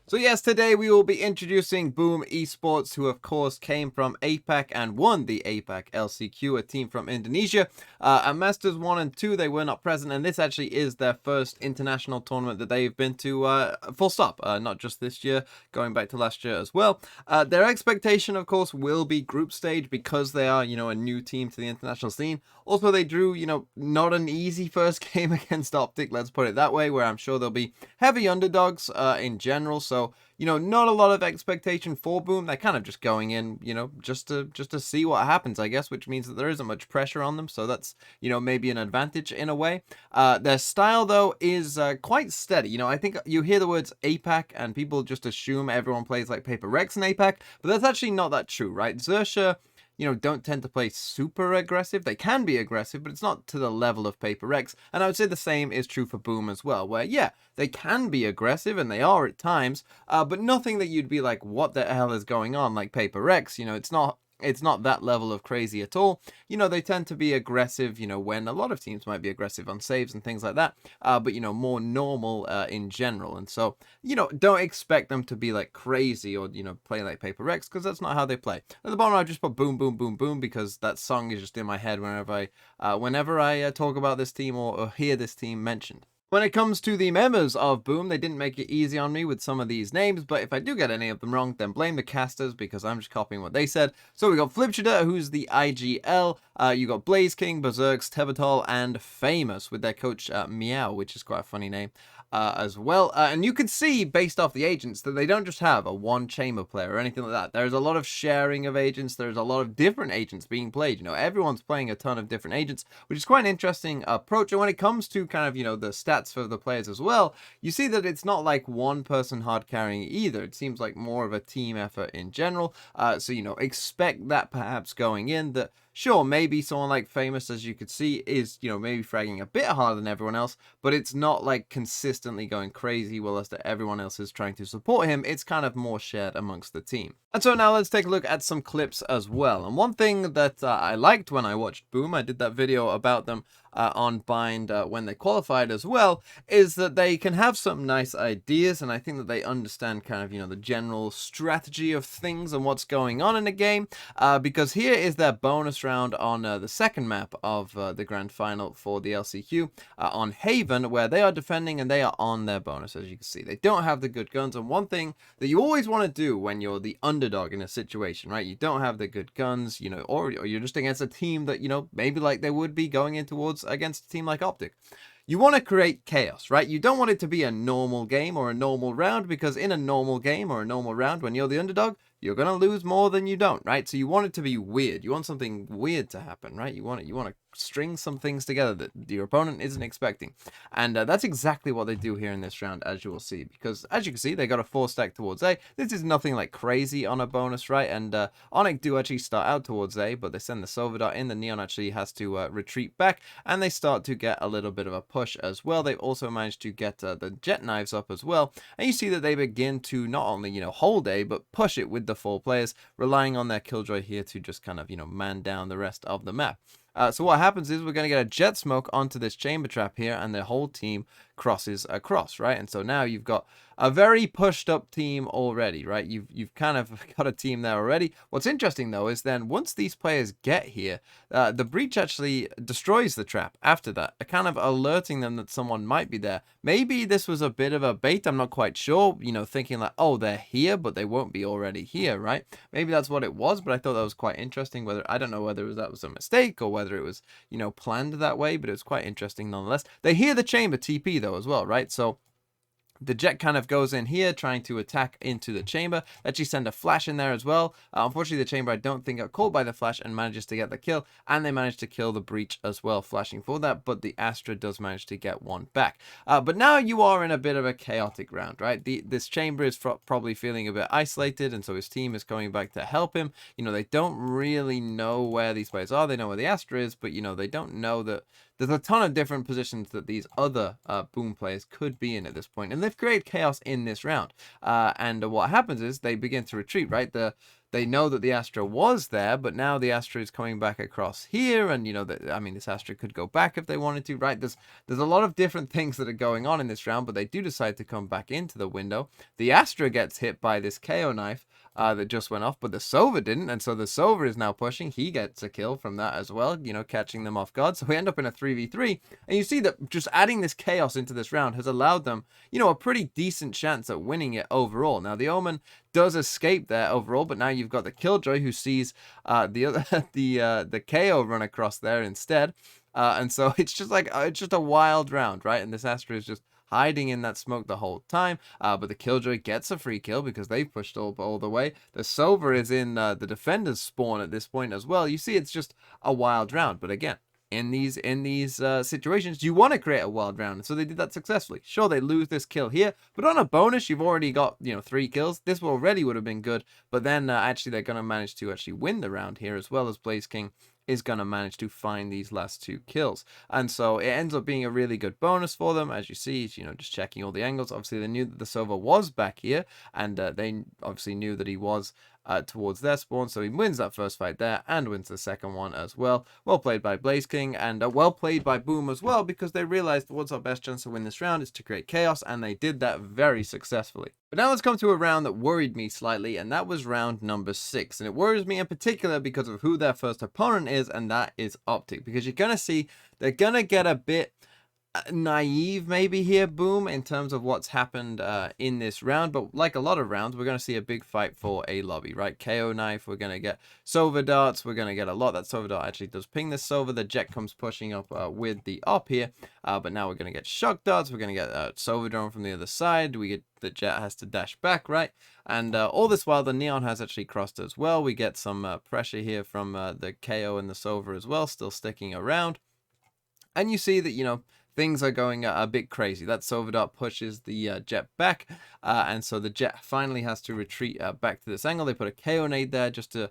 So yes, today we will be introducing Boom Esports, who of course came from APAC and won the APAC LCQ, a team from Indonesia. At Masters 1 and 2, they were not present, and this actually is their first international tournament that they've been to, full stop, not just this year, going back to last year as well. Their expectation, of course, will be group stage because they are, a new team to the international scene. Also, they drew, not an easy first game against Optic, let's put it that way, where I'm sure they'll be heavy underdogs in general, so not a lot of expectation for Boom. They're kind of just going in, just to see what happens, I guess, which means that there isn't much pressure on them. So that's, maybe an advantage in a way. Their style, though, is quite steady. I think you hear the words APAC and people just assume everyone plays like Paper Rex in APAC, but that's actually not that true, right? Xerxia, don't tend to play super aggressive. They can be aggressive, but it's not to the level of Paper Rex. And I would say the same is true for Boom as well, where, yeah, they can be aggressive, and they are at times, but nothing that you'd be like, what the hell is going on, like Paper Rex. It's not that level of crazy at all. They tend to be aggressive, when a lot of teams might be aggressive on saves and things like that, but, more normal in general. And so, don't expect them to be like crazy or, play like Paper Rex, because that's not how they play. At the bottom, I just put boom, boom, boom, boom, because that song is just in my head whenever I talk about this team or hear this team mentioned. When it comes to the members of Boom, they didn't make it easy on me with some of these names, but if I do get any of them wrong, then blame the casters because I'm just copying what they said. So we got Flipshooter, who's the IGL, you got Blaze King, Berserks, Tebatol, and Famous with their coach Meow, which is quite a funny name. As well, and you can see based off the agents that they don't just have a one chamber player or anything like that. There's a lot of sharing of agents. There's a lot of different agents being played. Everyone's playing a ton of different agents, which is quite an interesting approach. And when it comes to kind of the stats for the players as well, you see that it's not like one person hard carrying either. It seems like more of a team effort in general. So expect that perhaps going in that. Sure, maybe someone like Famous, as you could see, is, maybe fragging a bit harder than everyone else, but it's not like consistently going crazy whilst everyone else is trying to support him. It's kind of more shared amongst the team. And so now let's take a look at some clips as well. And one thing that I liked when I watched Boom, I did that video about them on Bind when they qualified as well, is that they can have some nice ideas, and I think that they understand kind of, the general strategy of things and what's going on in a game, because here is their bonus round on the second map of the grand final for the LCQ on Haven, where they are defending and they are on their bonus. As you can see, they don't have the good guns, and one thing that you always want to do when you're the underdog in a situation, right? You don't have the good guns, or you're just against a team that, maybe like they would be going in towards against a team like Optic. You want to create chaos, right? You don't want it to be a normal game or a normal round, because in a normal game or a normal round, when you're the underdog, you're going to lose more than you don't, right? So you want it to be weird. You want something weird to happen, right? You want to string some things together that your opponent isn't expecting. And that's exactly what they do here in this round, as you will see. Because as you can see, they got a 4-stack towards A. This is nothing like crazy on a bonus, right? And Onyx do actually start out towards A, but they send the Silver Dart in. The Neon actually has to retreat back, and they start to get a little bit of a push as well. They've also managed to get the Jet Knives up as well. And you see that they begin to not only, hold A, but push it with the 4 players, relying on their Killjoy here to just kind of, man down the rest of the map. So what happens is we're going to get a jet smoke onto this chamber trap here, and the whole team crosses across, right? And so now you've got a very pushed up team already, right? You've kind of got a team there already. What's interesting though is then once these players get here, the breach actually destroys the trap after that, kind of alerting them that someone might be there. Maybe this was a bit of a bait, I'm not quite sure, thinking like, oh, they're here, but they won't be already here, right? Maybe that's what it was, but I thought that was quite interesting. I don't know whether that was a mistake or whether it was, planned that way, but it was quite interesting nonetheless. They hear the chamber TP though as well, right? So the jet kind of goes in here trying to attack into the chamber. They actually send a flash in there as well. Unfortunately, the chamber I don't think got caught by the flash and manages to get the kill, and they managed to kill the breach as well, flashing for that, but the Astra does manage to get one back. But now you are in a bit of a chaotic round, right? This chamber is probably feeling a bit isolated, and so his team is coming back to help him. They don't really know where these players are. They know where the Astra is, but they don't know that there's a ton of different positions that these other Boom players could be in at this point, and they've created chaos in this round. And what happens is they begin to retreat, right? They know that the Astra was there, but now the Astra is coming back across here, and I mean, this Astra could go back if they wanted to, right? There's a lot of different things that are going on in this round, but they do decide to come back into the window. The Astra gets hit by this KO knife that just went off, but the Sova didn't, and so the Sova is now pushing. He gets a kill from that as well, catching them off guard. So we end up in a 3v3, and you see that just adding this chaos into this round has allowed them, a pretty decent chance at winning it overall. Now, the Omen does escape there overall, but now you've got the Killjoy who sees the KO run across there instead. And so it's just a wild round, right? And this Astra is just hiding in that smoke the whole time, but the Killjoy gets a free kill because they've pushed all the way. The Sova is in the defender's spawn at this point as well. You see, it's just a wild round, but again, in these situations, you want to create a wild round, so they did that successfully. Sure, they lose this kill here, but on a bonus, you've already got 3 kills. This already would have been good, but then actually they're going to manage to actually win the round here, as well as Blaze King is going to manage to find these last 2 kills. And so it ends up being a really good bonus for them. As you see, just checking all the angles. Obviously, they knew that the Sova was back here, and they obviously knew that he was towards their spawn, so he wins that first fight there and wins the second one as well. Well played by Blaze King, and well played by Boom as well, because they realized what's our best chance to win this round is to create chaos, and they did that very successfully. But now let's come to a round that worried me slightly, and that was round number 6. And it worries me in particular because of who their first opponent is, and that is Optic. Because you're going to see they're going to get a bit naive maybe here, Boom, in terms of what's happened in this round. But like a lot of rounds, we're going to see a big fight for a lobby, right? KO knife, we're going to get Sova darts, we're going to get a lot. That Sova dart actually does ping the Sova. The Jet comes pushing up with the op here, but now we're going to get shock darts, we're going to get Sova drone from the other side. The Jet has to dash back, right? And all this while, the Neon has actually crossed as well. We get some pressure here from the KO and the Sova as well, still sticking around. And you see that, things are going a bit crazy. That Sova dart pushes the Jet back, and so the Jet finally has to retreat back to this angle. They put a KO nade there just to,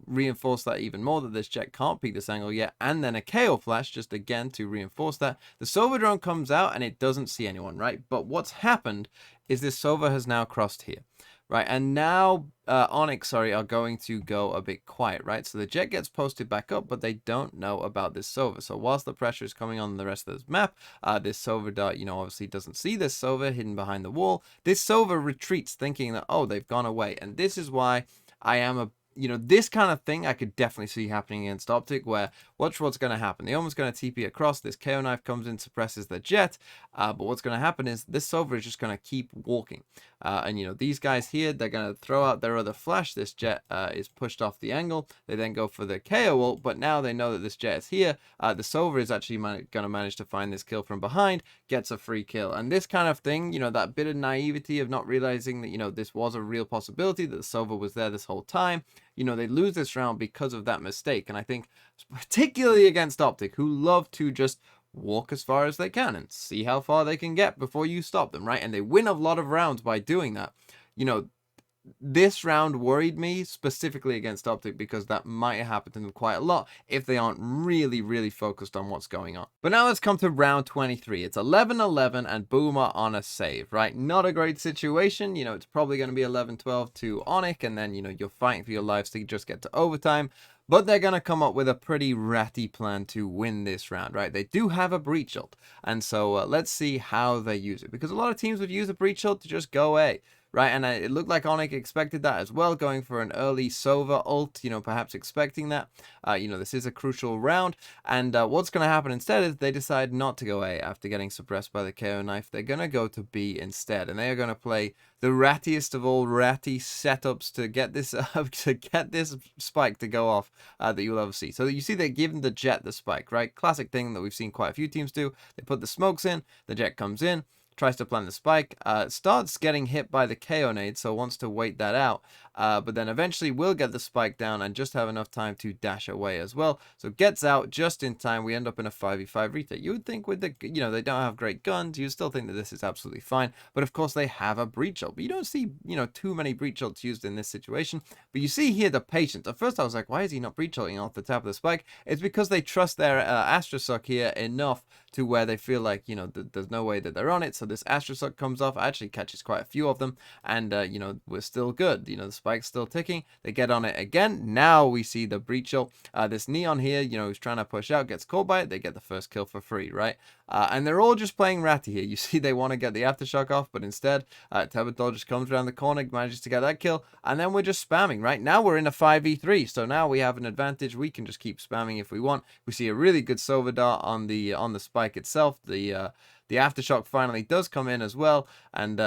reinforce that even more, that this Jet can't peek this angle yet, and then a KO flash just again to reinforce that. The Sova drone comes out and it doesn't see anyone, right? But what's happened is this Sova has now crossed here. Right, and now Onyx, are going to go a bit quiet, right? So the Jet gets posted back up, but they don't know about this Sova. So whilst the pressure is coming on the rest of this map, this Sova dart, obviously doesn't see this Sova hidden behind the wall. This Sova retreats thinking that, oh, they've gone away. And this is why I am this kind of thing I could definitely see happening against Optic, where watch what's going to happen. The Omen's going to TP across, this KO knife comes in, suppresses the Jet, but what's going to happen is this Sova is just going to keep walking. And these guys here, they're going to throw out their other flash. This Jet is pushed off the angle. They then go for the KO ult, but now they know that this Jet is here. The Sova is actually going to manage to find this kill from behind, gets a free kill. And this kind of thing, that bit of naivety of not realizing that, this was a real possibility, that the Sova was there this whole time. They lose this round because of that mistake. And I think particularly against Optic, who love to just walk as far as they can and see how far they can get before you stop them, right? And they win a lot of rounds by doing that. This round worried me specifically against Optic because that might happen to them quite a lot if they aren't really, really focused on what's going on. But now let's come to round 23. It's 11-11 and Boom are on a save, right? Not a great situation. It's probably going to be 11-12 to Onyx, and then, you're fighting for your lives to just get to overtime. But they're going to come up with a pretty ratty plan to win this round, right? They do have a breach ult, and so let's see how they use it. Because a lot of teams would use a breach ult to just go away. Right, and it looked like Onyx expected that as well, going for an early Sova ult, perhaps expecting that. This is a crucial round, and what's going to happen instead is they decide not to go A after getting suppressed by the KO knife. They're going to go to B instead, and they are going to play the rattiest of all ratty setups to get this spike to go off that you'll ever see. So you see they're giving the Jet the spike, right? Classic thing that we've seen quite a few teams do. They put the smokes in, the Jet comes in. tries to plant the spike, starts getting hit by the KO nade, so wants to wait that out, but then eventually will get the spike down and just have enough time to dash away as well. So gets out just in time. We end up in a 5v5 retake. You would think with the, they don't have great guns, you still think that this is absolutely fine, but of course they have a breach ult, but you don't see, too many breach ults used in this situation. But you see here the patience. At first I was like, why is he not breach ulting off the top of the spike? It's because they trust their Astra Suck here enough to where they feel like, there's no way that they're on it. So this Astra Suck comes off, actually catches quite a few of them, and, we're still good. The spike's still ticking. They get on it again. Now we see the breach ult. This Neon here, who's trying to push out, gets caught by it. They get the first kill for free, right? And they're all just playing ratty here. You see they want to get the Aftershock off, but instead, Tebathol just comes around the corner, manages to get that kill, and then we're just spamming, right? Now we're in a 5v3, so now we have an advantage. We can just keep spamming if we want. We see a really good Silver Dart on the spike itself. The Aftershock finally does come in as well, and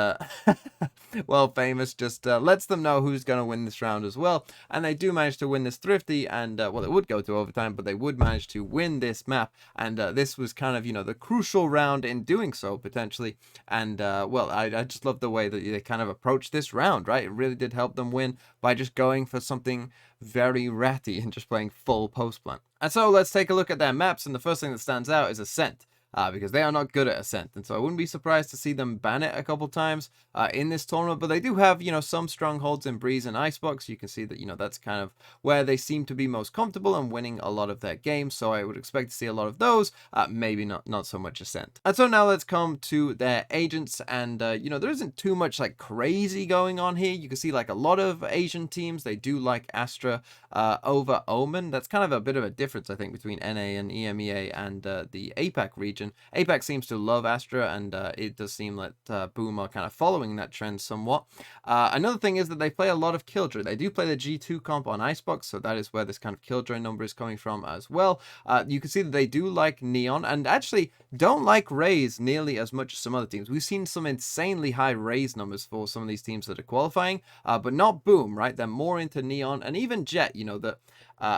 well, Famous just lets them know who's going to win this round as well, and they do manage to win this thrifty, and well, it would go to overtime, but they would manage to win this map, and this was kind of, the crucial round in doing so, potentially, and well, I just love the way that they kind of approached this round, right? It really did help them win by just going for something very ratty and just playing full post plant. And so let's take a look at their maps, and the first thing that stands out is Ascent. Because they are not good at Ascent, and so I wouldn't be surprised to see them ban it a couple times in this tournament, but they do have, some strongholds in Breeze and Icebox. You can see that, that's kind of where they seem to be most comfortable and winning a lot of their games, so I would expect to see a lot of those, maybe not so much Ascent. And so now let's come to their agents, and, there isn't too much, like, crazy going on here. You can see, like, a lot of Asian teams, they do like Astra over Omen. That's kind of a bit of a difference, I think, between NA and EMEA and the APAC region. APAC seems to love Astra, and it does seem like Boom are kind of following that trend somewhat. Another thing is that they play a lot of Killjoy. They do play the G2 comp on Icebox, so that is where this kind of Killjoy number is coming from as well. You can see that they do like Neon, and actually don't like Raze nearly as much as some other teams. We've seen some insanely high Raze numbers for some of these teams that are qualifying, but not Boom, right? They're more into Neon, and even Jet, that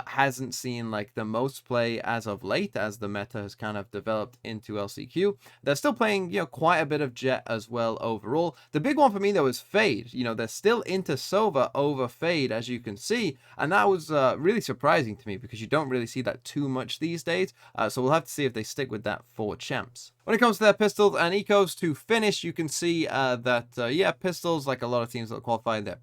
hasn't seen like the most play as of late, as the meta has kind of developed into LCQ. They're still playing, quite a bit of Jet as well overall. The big one for me though is Fade. They're still into Sova over Fade, as you can see, and that was really surprising to me because you don't really see that too much these days. So we'll have to see if they stick with that for champs. When it comes to their pistols and ecos to finish, you can see that yeah, pistols, like a lot of teams that qualify, they're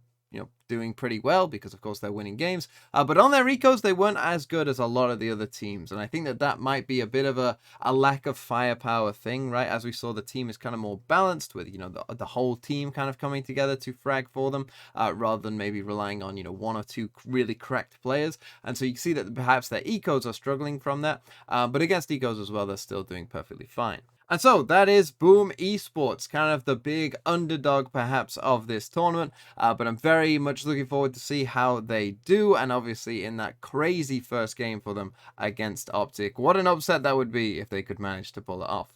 doing pretty well because of course they're winning games, but on their ecos they weren't as good as a lot of the other teams, and I think that might be a bit of a lack of firepower thing, right? As we saw, the team is kind of more balanced with the whole team kind of coming together to frag for them, rather than maybe relying on one or two really cracked players, and so you can see that perhaps their ecos are struggling from that, but against ecos as well they're still doing perfectly fine. And so that is Boom Esports, kind of the big underdog perhaps of this tournament, but I'm very much looking forward to see how they do, and obviously in that crazy first game for them against Optic. What an upset that would be if they could manage to pull it off.